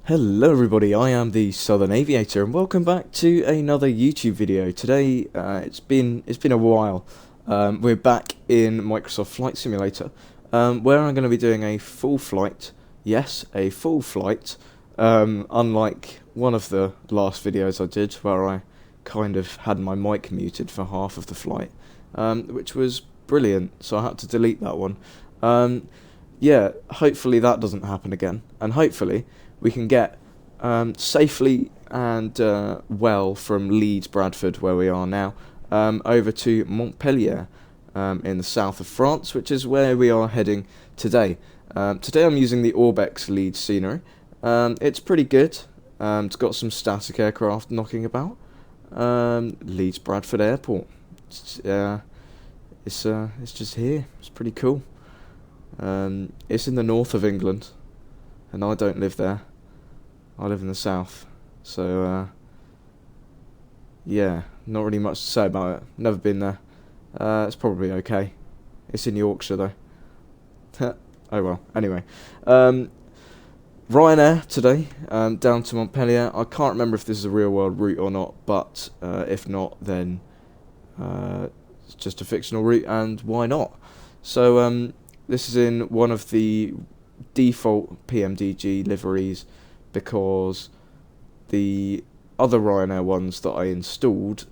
Hello everybody, I am the Southern Aviator and welcome back to another YouTube video. Today, it's been a while. We're back in Microsoft Flight Simulator, where I'm going to be doing a full flight. Yes, a full flight. Unlike one of the last videos I did, where I kind of had my mic muted for half of the flight, which was brilliant. So I had to delete that one. Yeah, hopefully that doesn't happen again, and hopefully we can get safely and well from Leeds, Bradford, where we are now, over to Montpellier in the south of France, which is where we are heading today. Today I'm using the Orbex Leeds scenery. It's pretty good. It's got some static aircraft knocking about. Leeds Bradford Airport. It's just here. It's pretty cool. It's in the north of England, and I don't live there. I live in the south, so yeah, not really much to say about it. Never been there. It's probably okay. It's in Yorkshire though. Oh well. Anyway, Ryanair today, down to Montpellier. I can't remember if this is a real world route or not, but if not, then it's just a fictional route, and why not? So this is in one of the default PMDG liveries, because the other Ryanair ones that I installed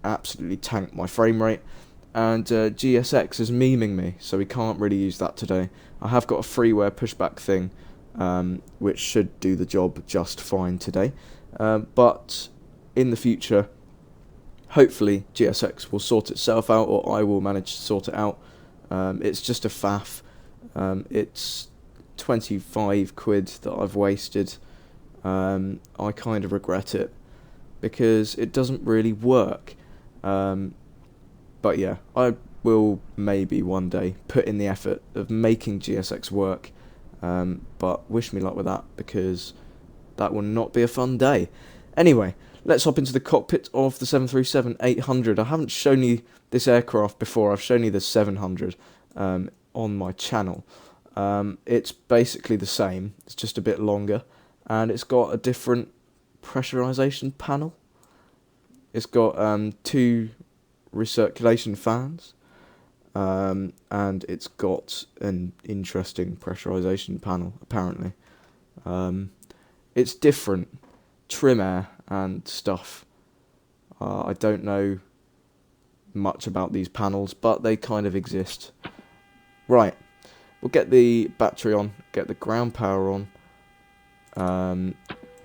absolutely tanked my frame rate, and GSX is memeing me, so we can't really use that today. I have got a freeware pushback thing, which should do the job just fine today, but in the future, hopefully GSX will sort itself out, or I will manage to sort it out. It's just a faff. It's 25 quid that I've wasted. I kind of regret it because it doesn't really work. But yeah, I will maybe one day put in the effort of making GSX work. But wish me luck with that, because that will not be a fun day. Anyway, let's hop into the cockpit of the 737-800. I haven't shown you this aircraft before. I've shown you the 700 on my channel. It's basically the same, it's just a bit longer, and it's got a different pressurization panel. It's got two recirculation fans, and it's got an interesting pressurization panel, apparently. It's different, trim air and stuff. I don't know much about these panels, but they kind of exist. Right. We'll get the battery on, get the ground power on.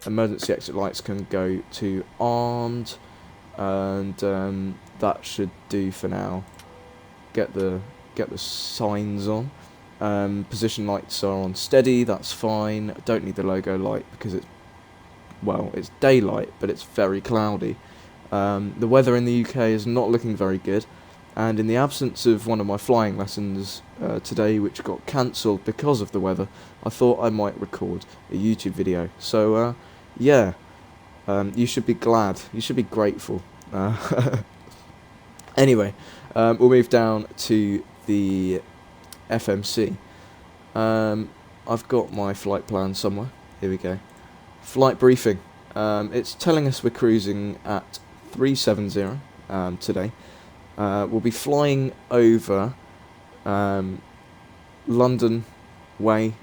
Emergency exit lights can go to armed, and that should do for now. Get the signs on. Position lights are on steady. That's fine. Don't need the logo light because it's daylight, but it's very cloudy. The weather in the UK is not looking very good. And in the absence of one of my flying lessons today, which got cancelled because of the weather, I thought I might record a YouTube video. So, yeah, you should be glad. You should be grateful. Anyway, we'll move down to the FMC. I've got my flight plan somewhere. Here we go. Flight briefing. It's telling us we're cruising at 370 today. We'll be flying over London way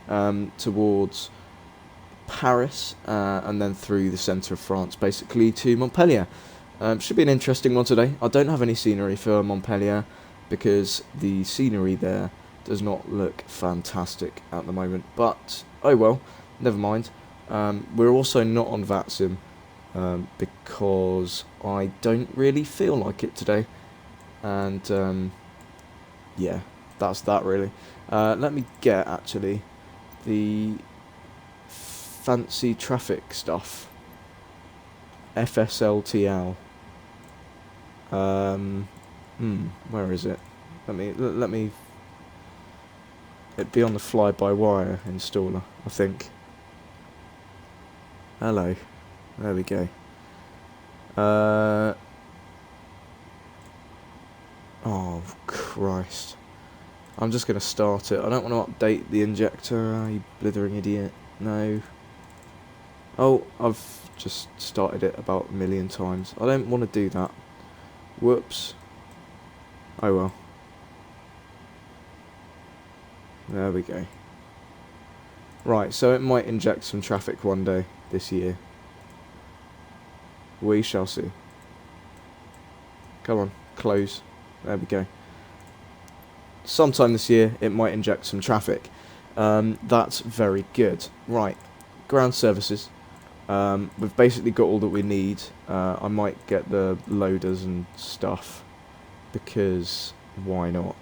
towards Paris, and then through the centre of France, basically to Montpellier. Should be an interesting one today. I don't have any scenery for Montpellier because the scenery there does not look fantastic at the moment, but oh well, never mind. We're also not on VATSIM because I don't really feel like it today. And yeah, that's that really. Let me get actually the fancy traffic stuff. FSLTL. Where is it? Let me. It'd be on the fly-by-wire installer, I think. Hello. There we go. Oh, Christ. I'm just going to start it. I don't want to update the injector, you blithering idiot. No. Oh, I've just started it about a million times. I don't want to do that. Whoops. Oh well. There we go. Right, so it might inject some traffic one day this year. We shall see. Come on, close. There we go. Sometime this year, it might inject some traffic. That's very good. Right, ground services. We've basically got all that we need. I might get the loaders and stuff, because why not?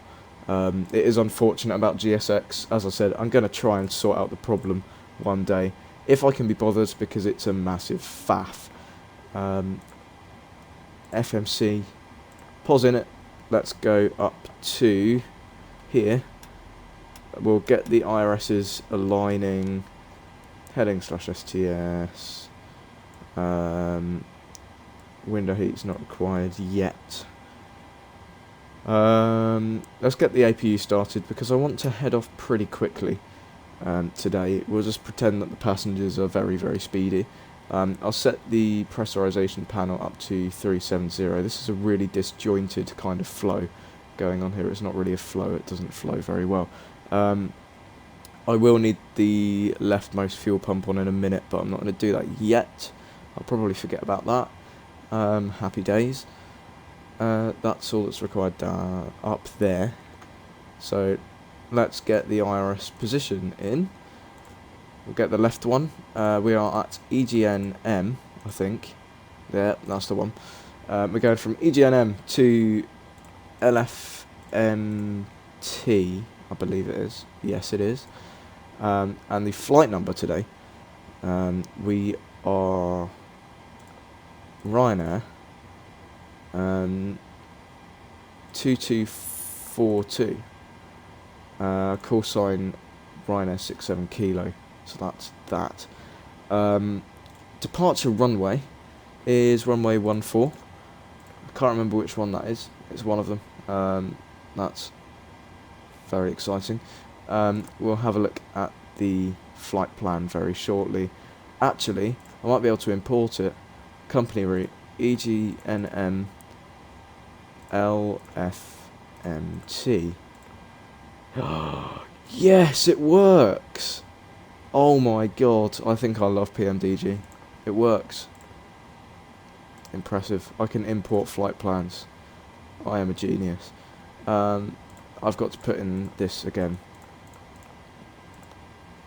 It is unfortunate about GSX. As I said, I'm going to try and sort out the problem one day, if I can be bothered, because it's a massive faff. FMC, pause in it. Let's go up to here. We'll get the IRS's aligning heading /STS. Window heat's not required yet. Let's get the APU started, because I want to head off pretty quickly today. We'll just pretend that the passengers are very, very speedy. I'll set the pressurization panel up to 370. This is a really disjointed kind of flow going on here. It's not really a flow, it doesn't flow very well. I will need the leftmost fuel pump on in a minute, but I'm not going to do that yet. I'll probably forget about that. Happy days. That's all that's required up there. So let's get the IRS position in. We'll get the left one. We are at EGNM, I think. Yeah, that's the one. We're going from EGNM to LFMT, I believe it is. Yes, it is. And the flight number today, we are Ryanair 2242. Call sign Ryanair 67 Kilo. So that's that. Departure runway is runway 14. I can't remember which one that is. It's one of them. That's very exciting. We'll have a look at the flight plan very shortly. Actually, I might be able to import it. Company route EGNM LFMT. Yes, it works! Oh my god, I think I love PMDG. It works. Impressive. I can import flight plans. I am a genius. I've got to put in this again.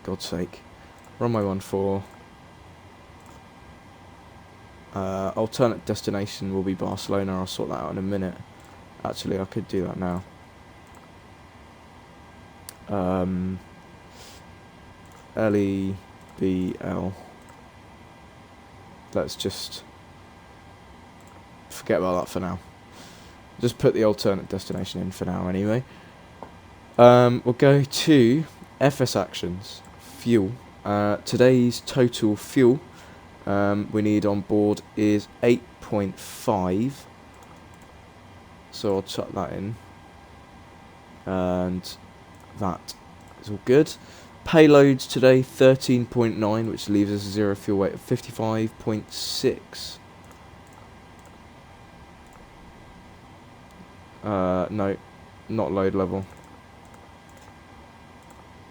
God's sake. Runway 14. Alternate destination will be Barcelona. I'll sort that out in a minute. Actually, I could do that now. LEBL. Let's just forget about that for now. Just put the alternate destination in for now anyway. We'll go to FS actions. Fuel. Today's total fuel we need on board is 8.5. So I'll chuck that in. And that is all good. Payloads today 13.9, which leaves us a zero fuel weight of 55.6. No, not load level.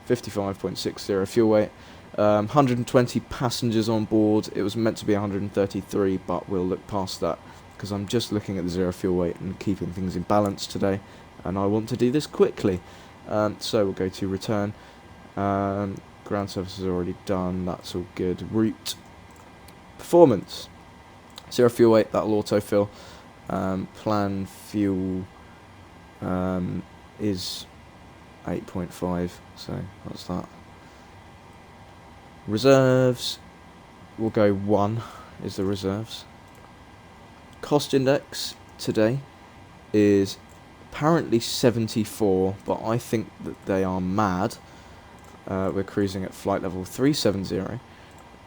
55.60 fuel weight. 120 passengers on board. It was meant to be 133, but we'll look past that because I'm just looking at the zero fuel weight and keeping things in balance today, and I want to do this quickly. So we'll go to return. Ground service is already done. That's all good. Route performance. Zero fuel weight. That'll autofill. Plan fuel is 8.5. So that's that. Reserves. We'll go 1 is the reserves. Cost index today is apparently 74, but I think that they are mad. We're cruising at flight level 370.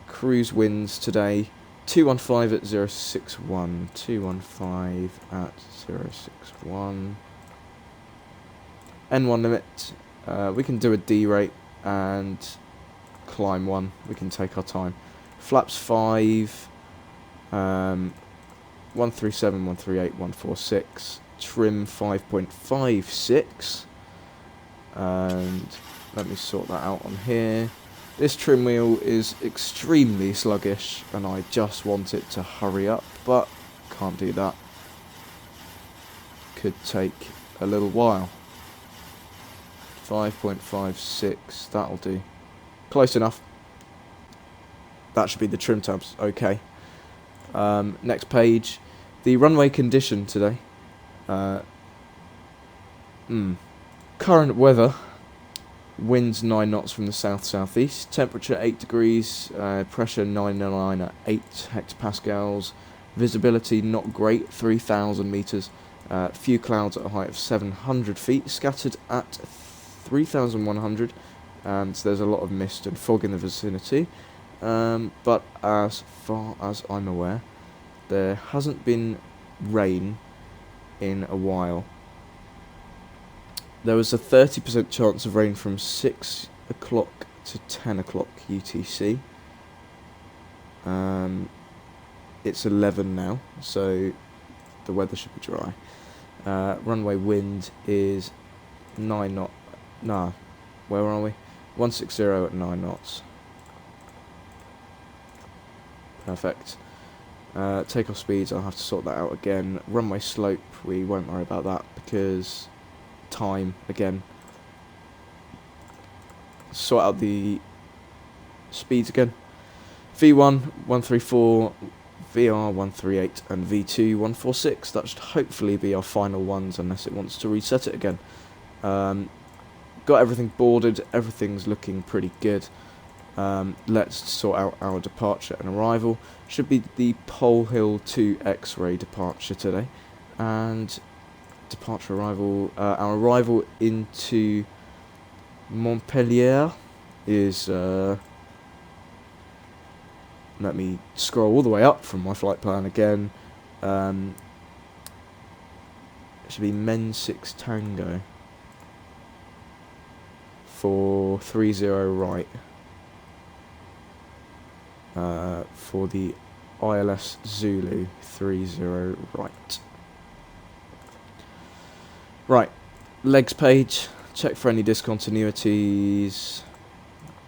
Cruise winds today 215 at 061. 215 at 061. N1 limit. We can do a D rate and climb 1. We can take our time. Flaps 5, 137, 138, 146, trim 5.56, and let me sort that out on here. This trim wheel is extremely sluggish and I just want it to hurry up, but can't do that. Could take a little while. 5.56, that'll do. Close enough. That should be the trim tabs, okay. Next page, the runway condition today. Current weather, winds 9 knots from the south-southeast, temperature 8 degrees, pressure 909 at 8 hectopascals, visibility not great, 3,000 metres, few clouds at a height of 700 feet, scattered at 3,100, and so there's a lot of mist and fog in the vicinity. But as far as I'm aware, there hasn't been rain in a while. There was a 30% chance of rain from 6 o'clock to 10 o'clock UTC. It's 11 now, so the weather should be dry. Runway wind is 9 knots. Nah, where are we? 160 at 9 knots. Perfect. Takeoff speeds, I'll have to sort that out again. Runway slope, we won't worry about that because time again. Sort out the speeds again. V1 134, VR 138, and V2 146. That should hopefully be our final ones unless it wants to reset it again. Got everything boarded, everything's looking pretty good. Let's sort out our departure and arrival. Should be the Pole Hill 2 X-ray departure today. And departure arrival, our arrival into Montpellier is, let me scroll all the way up from my flight plan again. It should be Men 6 Tango for 30 right. For the ILS Zulu 30 right. Right, legs page, check for any discontinuities.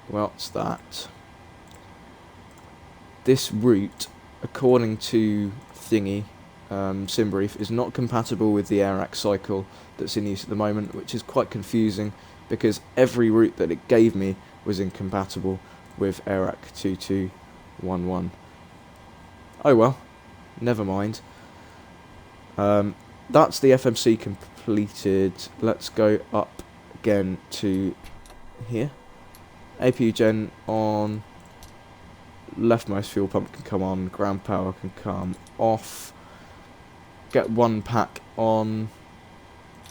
Well, it's that. This route, according to Thingy, Simbrief, is not compatible with the AIRAC cycle that's in use at the moment, which is quite confusing because every route that it gave me was incompatible with AIRAC 2211. Oh well, never mind. That's the FMC completed. Let's go up again to here. APU gen on. Leftmost fuel pump can come on. Ground power can come off. Get one pack on.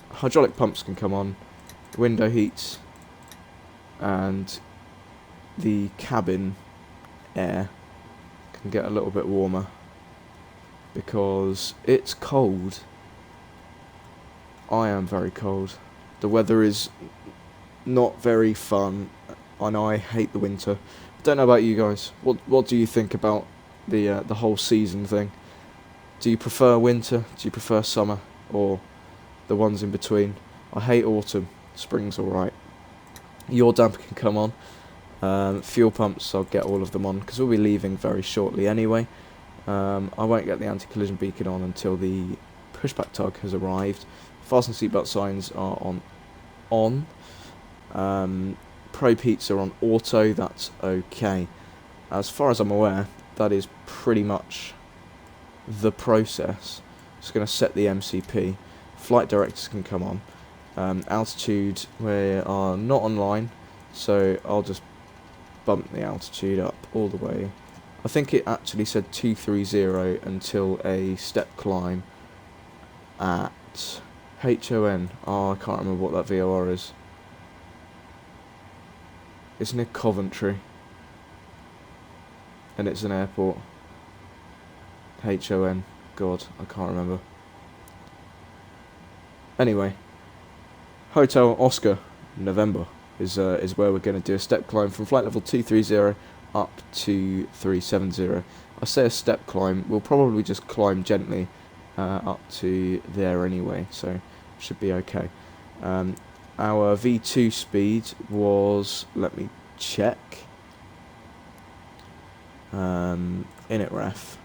Hydraulic pumps can come on. Window heats. And the cabin air can get a little bit warmer because it's cold. I am very cold. The weather is not very fun and I hate the winter. Don't know about you guys. What do you think about the whole season thing? Do you prefer winter? Do you prefer summer? Or the ones in between? I hate autumn. Spring's alright. Your damper can come on. Fuel pumps, I'll get all of them on because we'll be leaving very shortly anyway. I won't get the anti-collision beacon on until the pushback tug has arrived. Fasten seatbelt signs are on. Probe heats are on auto, that's okay. As far as I'm aware, that is pretty much the process. Just going to set the MCP. Flight directors can come on. Altitude, we are not online, so I'll just bump the altitude up all the way. I think it actually said 230 until a step climb at HON. Oh, I can't remember what that VOR is. It's near Coventry. And it's an airport. HON. God, I can't remember. Anyway. Hotel Oscar, November, is where we're going to do a step climb from flight level 230 up to 370. I say a step climb, we'll probably just climb gently up to there anyway, so should be okay. Our V2 speed was, let me check, init ref,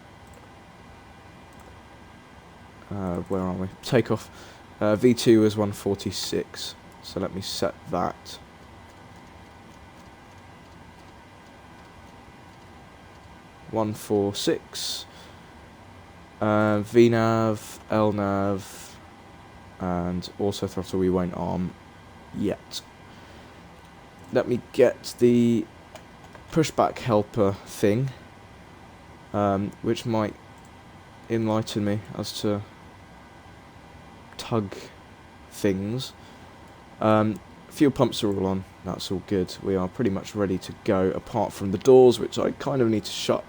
where are we? Takeoff. V2 is 146, so let me set that. (146), VNav, LNav, and auto throttle we won't arm yet. Let me get the pushback helper thing, which might enlighten me as to tug things. Fuel pumps are all on, that's all good. We are pretty much ready to go, apart from the doors, which I kind of need to shut.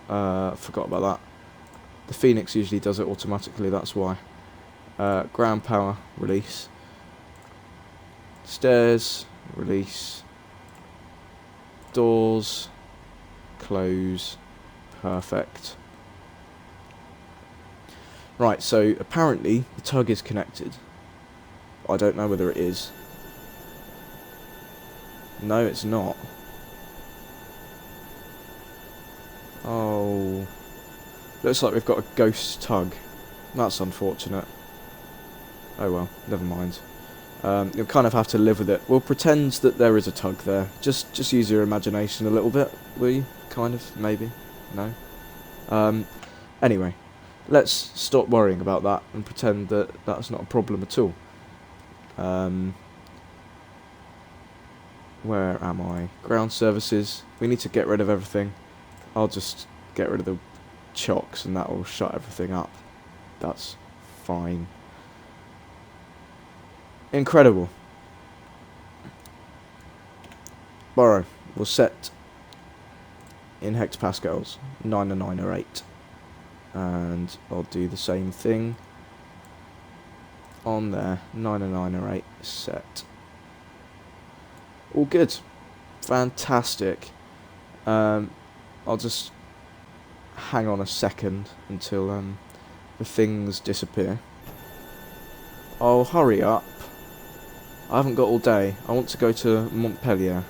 Forgot about that. The Phoenix usually does it automatically, that's why. Ground power, release. Stairs, release. Doors, close. Perfect. Right, so apparently the tug is connected. I don't know whether it is. No, it's not. Oh. Looks like we've got a ghost tug. That's unfortunate. Oh well, never mind. You'll kind of have to live with it. We'll pretend that there is a tug there. Just use your imagination a little bit, will you? Kind of, maybe. No? Anyway, let's stop worrying about that and pretend that that's not a problem at all. Where am I? Ground services. We need to get rid of everything. I'll just get rid of the chocks and that will shut everything up. That's fine. Incredible. Borrow. We'll set in hectopascals 908. And I'll do the same thing on there. 908 set. All good. Fantastic. I'll just hang on a second until the things disappear. Oh, hurry up. I haven't got all day. I want to go to Montpellier.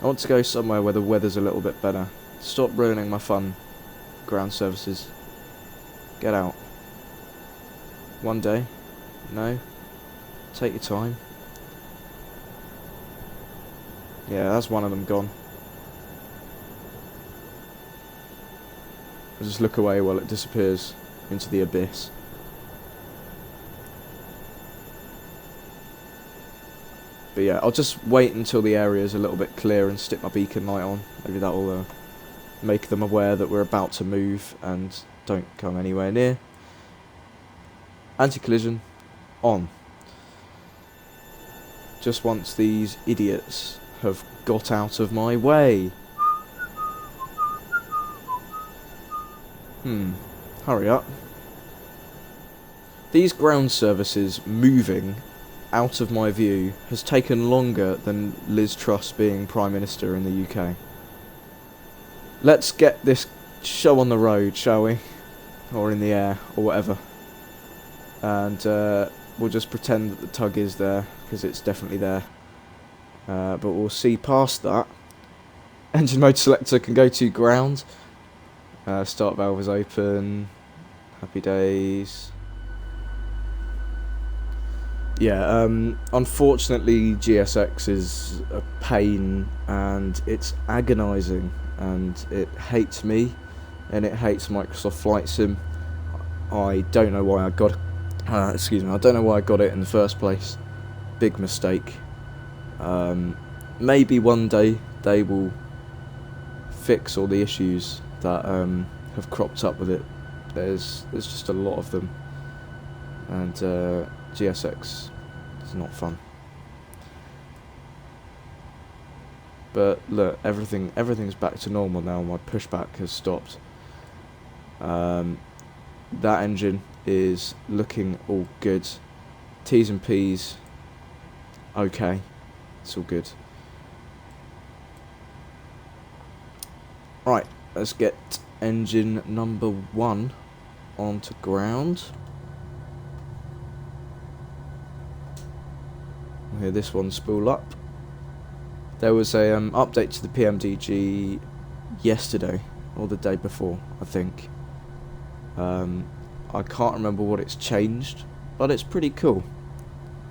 I want to go somewhere where the weather's a little bit better. Stop ruining my fun, ground services. Get out. One day? No? Take your time. Yeah, that's one of them gone. I'll just look away while it disappears into the abyss. But yeah, I'll just wait until the area is a little bit clear and stick my beacon light on. Maybe that will make them aware that we're about to move and don't come anywhere near. Anti-collision on. Just once these idiots have got out of my way. Hurry up. These ground services moving out of my view has taken longer than Liz Truss being Prime Minister in the UK. Let's get this show on the road, shall we? Or in the air, or whatever. And we'll just pretend that the tug is there, because it's definitely there. But we'll see past that. Engine mode selector can go to ground. Start valve is open. Happy days. Yeah, unfortunately GSX is a pain and it's agonising and it hates me and it hates Microsoft Flight Sim. I don't know why I got excuse me, I don't know why I got it in the first place. Big mistake. Maybe one day they will fix all the issues that have cropped up with it. There's just a lot of them, and GSX is not fun. But look, everything's back to normal now. My pushback has stopped. That engine is looking all good. T's and P's, okay, it's all good. Right, let's get engine number 1 onto ground. We'll hear this one spool up. There was a update to the PMDG yesterday, or the day before, I think. I can't remember what it's changed, but it's pretty cool.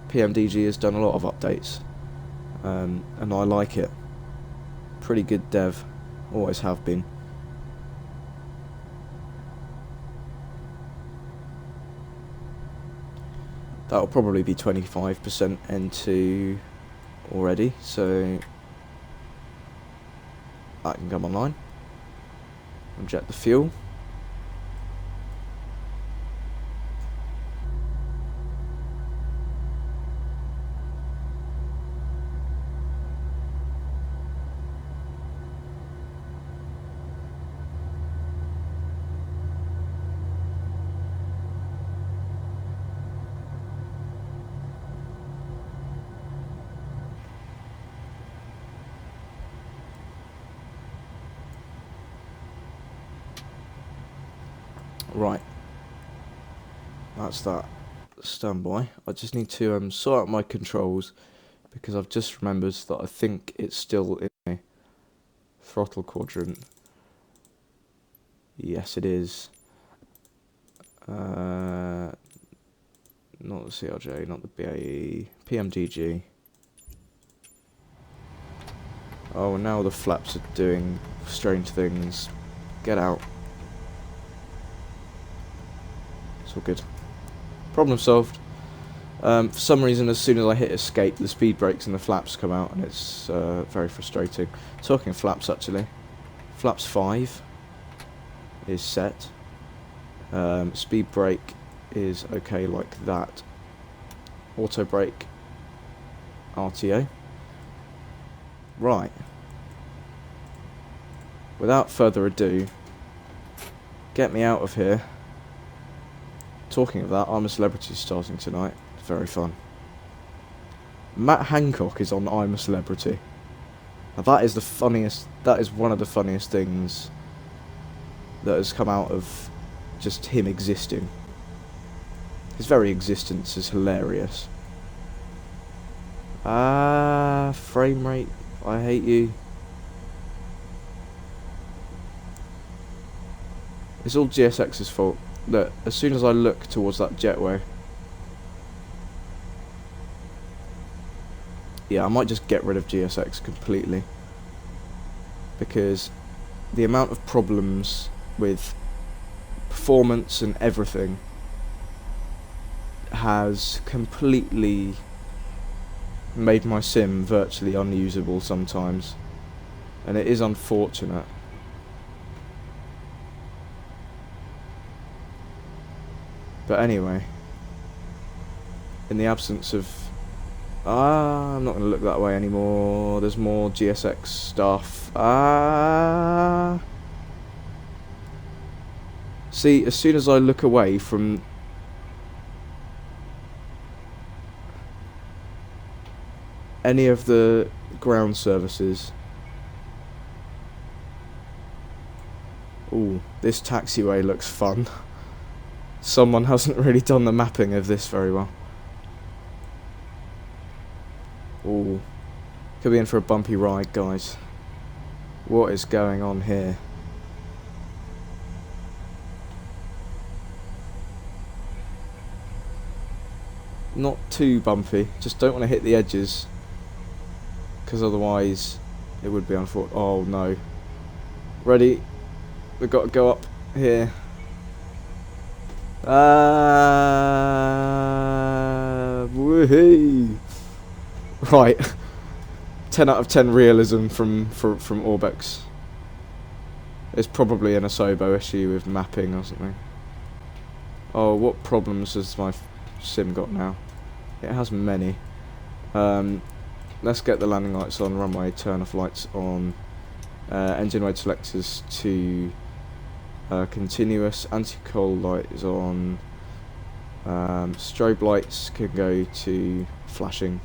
PMDG has done a lot of updates, and I like it. Pretty good dev, always have been. That'll probably be 25% N2 already, so that can come online. Inject the fuel. Right, that's that. Standby. I just need to sort out my controls, because I've just remembered that I think it's still in a throttle quadrant. Yes, it is. Not the CRJ, not the BAE, PMDG. Oh, now the flaps are doing strange things. Get out. It's all good. Problem solved. For some reason, as soon as I hit escape, the speed brakes and the flaps come out, and it's very frustrating. Talking of flaps, actually, flaps 5 is set. Speed brake is okay like that. Auto brake, RTO. Right. Without further ado, get me out of here. Talking of that, I'm a Celebrity starting tonight. It's very fun. Matt Hancock is on I'm a Celebrity. Now that is the funniest, that is one of the funniest things that has come out of just him existing. His very existence is hilarious. Frame rate, I hate you. It's all GSX's fault. Look, as soon as I look towards that jetway, yeah, I might just get rid of GSX completely, because the amount of problems with performance and everything has completely made my sim virtually unusable sometimes, and it is unfortunate. But anyway, in the absence of... I'm not going to look that way anymore. There's more GSX stuff. See, as soon as I look away from... any of the ground services... Ooh, this taxiway looks fun. Someone hasn't really done the mapping of this very well. Ooh, could be in for a bumpy ride, guys. What is going on here? Not too bumpy, just don't want to hit the edges, because otherwise it would be unfortunate. Oh no. Ready? We've got to go up here. Woohoo! Right. 10 out of 10 realism from Orbex. It's probably an Asobo issue with mapping or something. Oh, what problems has my sim got now? It has many. Let's get the landing lights on, runway turn off lights on, engine mode selectors to continuous, anti-coal light is on, strobe lights can go to flashing,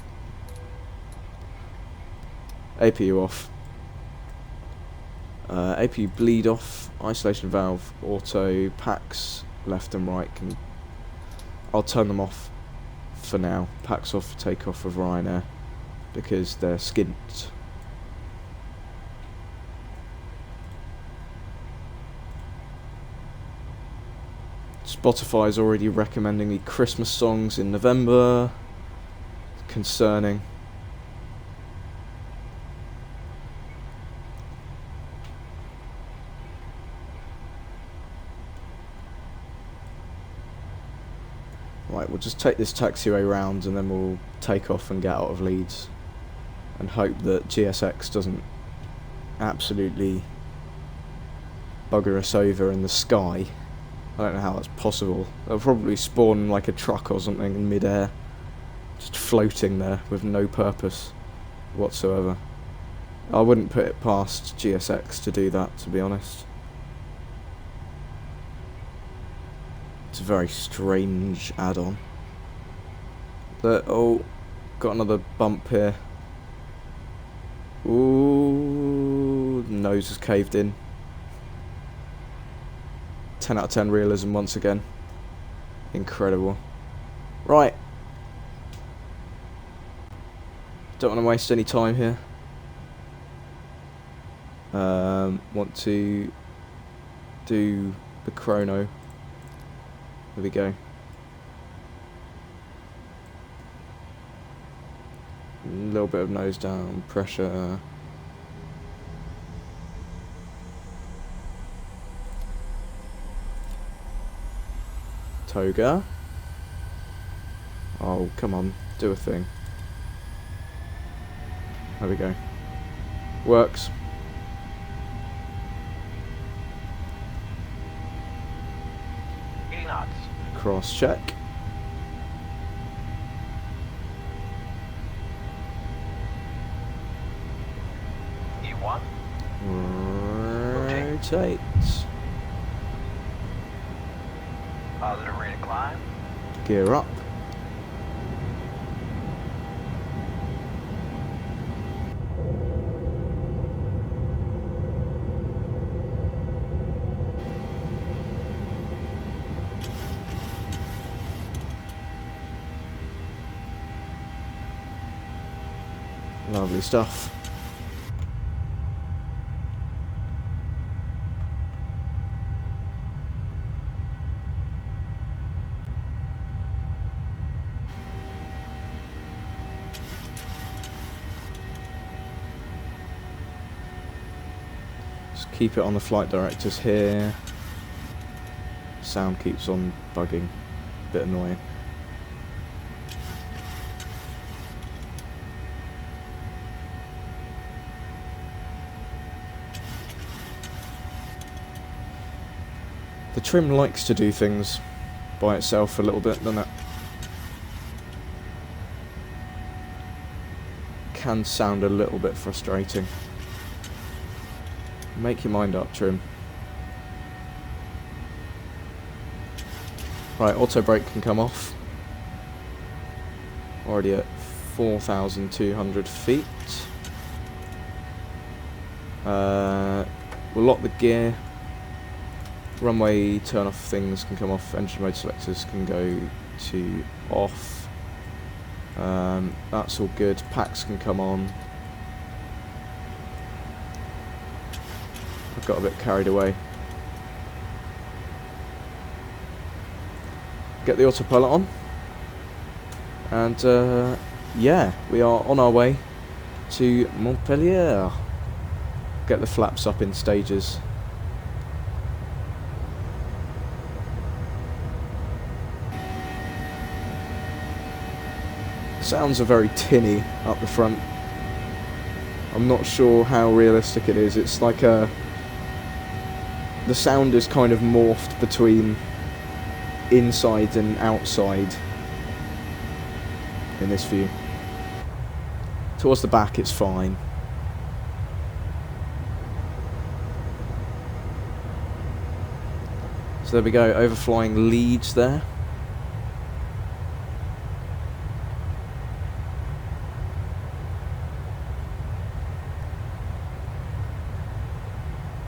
APU off, APU bleed off, isolation valve, auto, packs left and right. I'll turn them off for now. Packs off for takeoff of Ryanair because they're skint. Spotify's already recommending me Christmas songs in November. Concerning. Right, we'll just take this taxiway round and then we'll take off and get out of Leeds and hope that GSX doesn't absolutely bugger us over in the sky. I don't know how that's possible. They'll probably spawn like a truck or something in mid-air, just floating there with no purpose whatsoever. I wouldn't put it past GSX to do that, to be honest. It's a very strange add-on. Oh, got another bump here. Ooh, nose is caved in. 10 out of 10 realism once again. Incredible. Right. Don't want to waste any time here. Want to do the chrono. There we go. A little bit of nose down, pressure. Toga. Oh, come on, do a thing. There we go. Works. Cross check. E1. Rotate. Positive rate of climb. Gear up. Lovely stuff. Just keep it on the flight directors here. Sound keeps on bugging. Bit annoying. The trim likes to do things by itself a little bit, doesn't it? Can sound a little bit frustrating. Make your mind up, trim. Right, auto brake can come off. Already at 4,200 feet. We'll lock the gear. Runway turn off things can come off, engine mode selectors can go to off. That's all good. Packs can come on. I've got a bit carried away. Get the autopilot on. And yeah, we are on our way to Montpellier. Get the flaps up in stages. Sounds are very tinny up the front. I'm not sure how realistic it is. It's like the sound is kind of morphed between inside and outside in this view. Towards the back it's fine. So there we go, overflying Leeds there.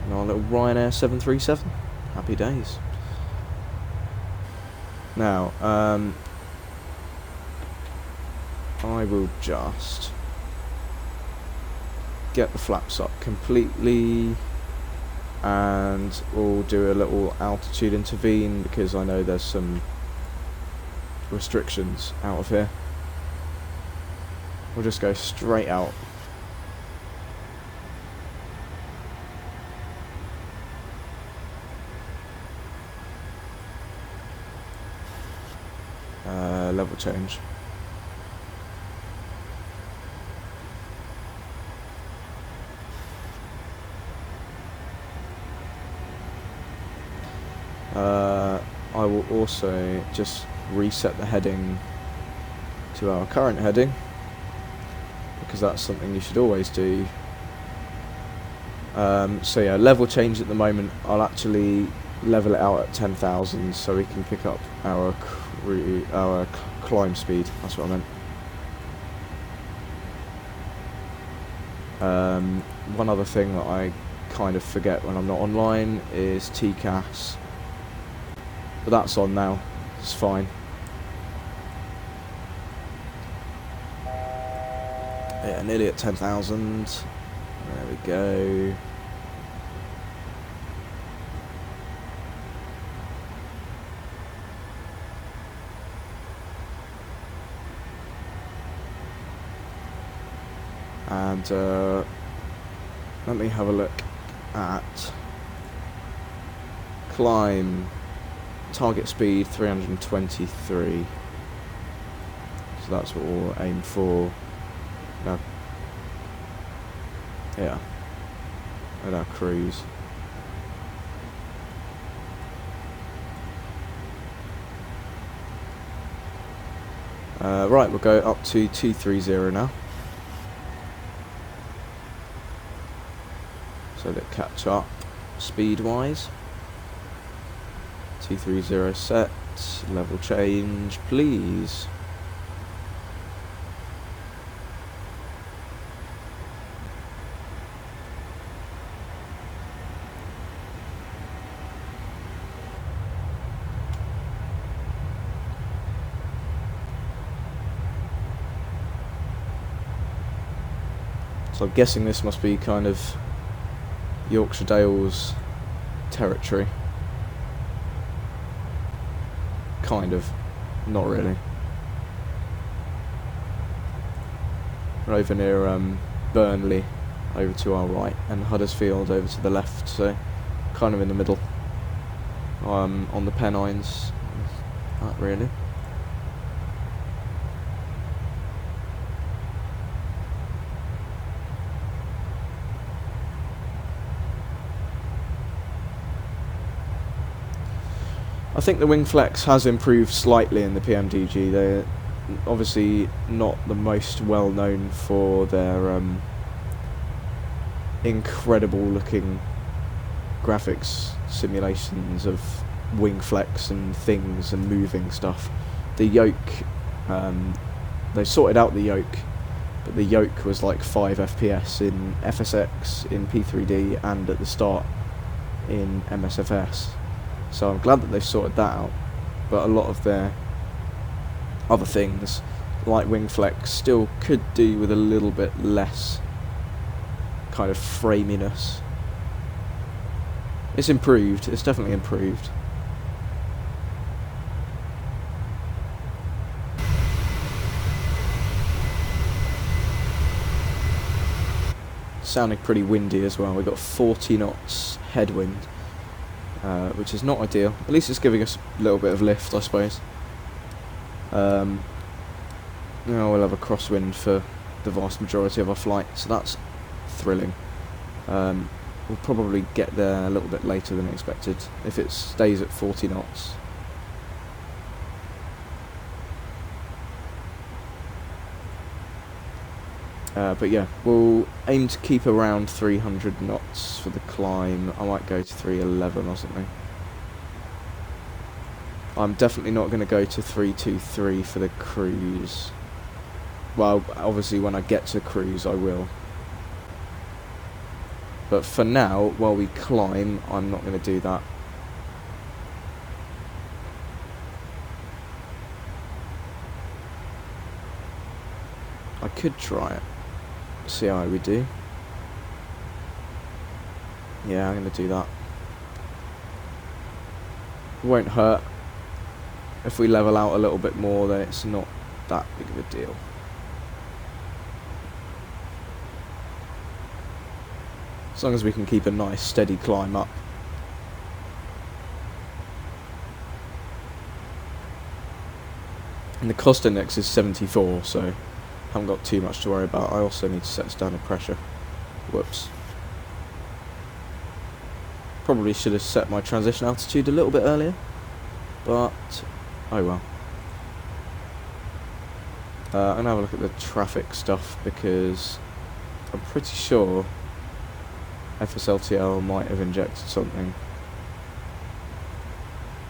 And our little Ryanair 737. Happy days. Now, I will just get the flaps up completely, and we'll do a little altitude intervene because I know there's some restrictions out of here. We'll just go straight out. Level change. I will also just reset the heading to our current heading, because that's something you should always do. So yeah, level change at the moment. I'll actually level it out at 10,000 so we can pick up our climb speed. That's what I meant. One other thing that I kind of forget when I'm not online is TCAS, but that's on now. It's fine. Yeah, nearly at 10,000. There we go. And let me have a look at climb. Target speed 323. So that's what we'll aim for. Now, yeah, at our cruise. Right, we'll go up to 230 now. So that catch up speed wise. 230 set, level change please. So I'm guessing this must be kind of Yorkshire Dales territory. Kind of, not really. We're over near Burnley, over to our right, and Huddersfield over to the left, so kind of in the middle. On the Pennines, not really. I think the wing flex has improved slightly in the PMDG. They're obviously not the most well known for their incredible looking graphics simulations of wing flex and things and moving stuff. The yoke, they sorted out the yoke, but the yoke was like 5 FPS in FSX, in P3D, and at the start in MSFS. So I'm glad that they've sorted that out, but a lot of their other things, like wing flex, still could do with a little bit less kind of framiness. It's improved, it's definitely improved. Sounding pretty windy as well. We've got 40 knots headwind. Which is not ideal. At least it's giving us a little bit of lift, I suppose. Now we'll have a crosswind for the vast majority of our flight, so that's thrilling. We'll probably get there a little bit later than expected if it stays at 40 knots. But yeah, we'll aim to keep around 300 knots for the climb. I might go to 311 or something. I'm definitely not going to go to 323 for the cruise. Well, obviously when I get to cruise I will. But for now, while we climb, I'm not going to do that. I could try it. See how we do. Yeah, I'm going to do that. Won't hurt. If we level out a little bit more, then it's not that big of a deal. As long as we can keep a nice steady climb up. And the cost index is 74, so haven't got too much to worry about. I also need to set standard pressure. Whoops. Probably should have set my transition altitude a little bit earlier, but oh well. I'm gonna have a look at the traffic stuff because I'm pretty sure FSLTL might have injected something.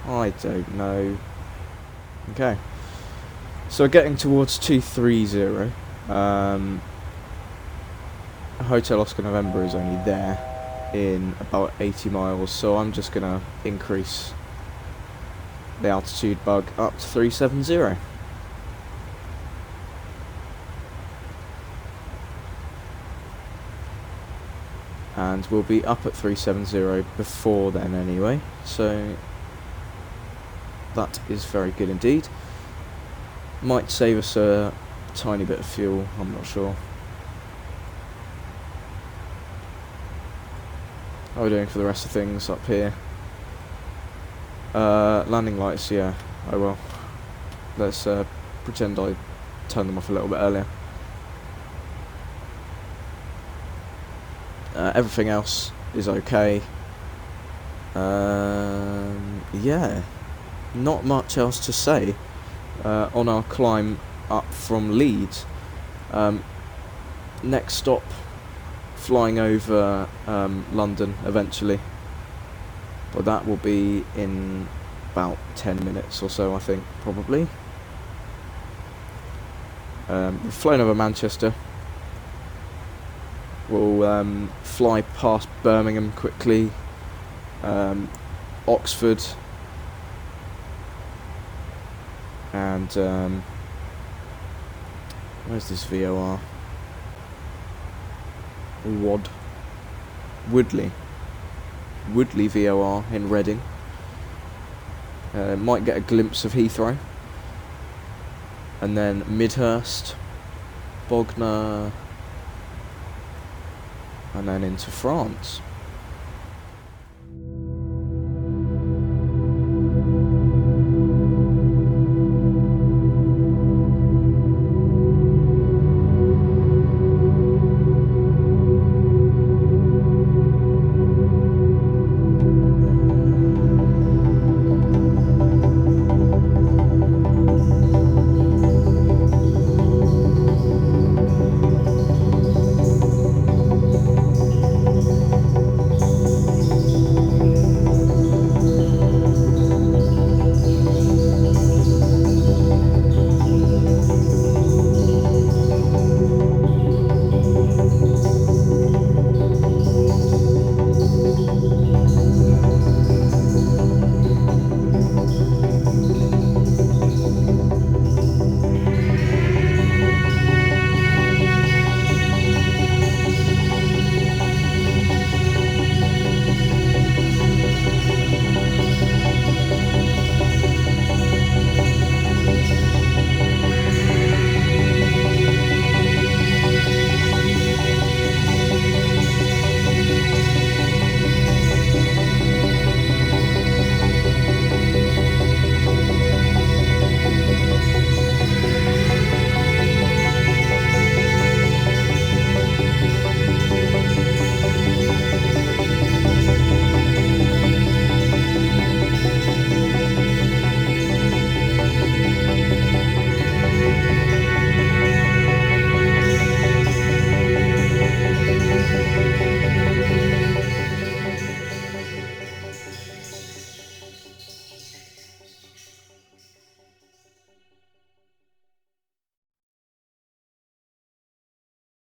I don't know. Okay. So we're getting towards 230. Hotel Oscar November is only there in about 80 miles, so I'm just gonna increase the altitude bug up to 370. And we'll be up at 370 before then anyway, so that is very good indeed. Might save us a tiny bit of fuel, I'm not sure. How are we doing for the rest of things up here? Landing lights, yeah, I will. Let's pretend I turned them off a little bit earlier. Everything else is okay. Yeah, not much else to say on our climb up from Leeds. Next stop, flying over London eventually, but that will be in about 10 minutes or so, I think, probably. We've flown over Manchester. We'll fly past Birmingham quickly, Oxford, and where's this VOR? Woodley VOR in Reading. Might get a glimpse of Heathrow, and then Midhurst, Bognor, and then into France.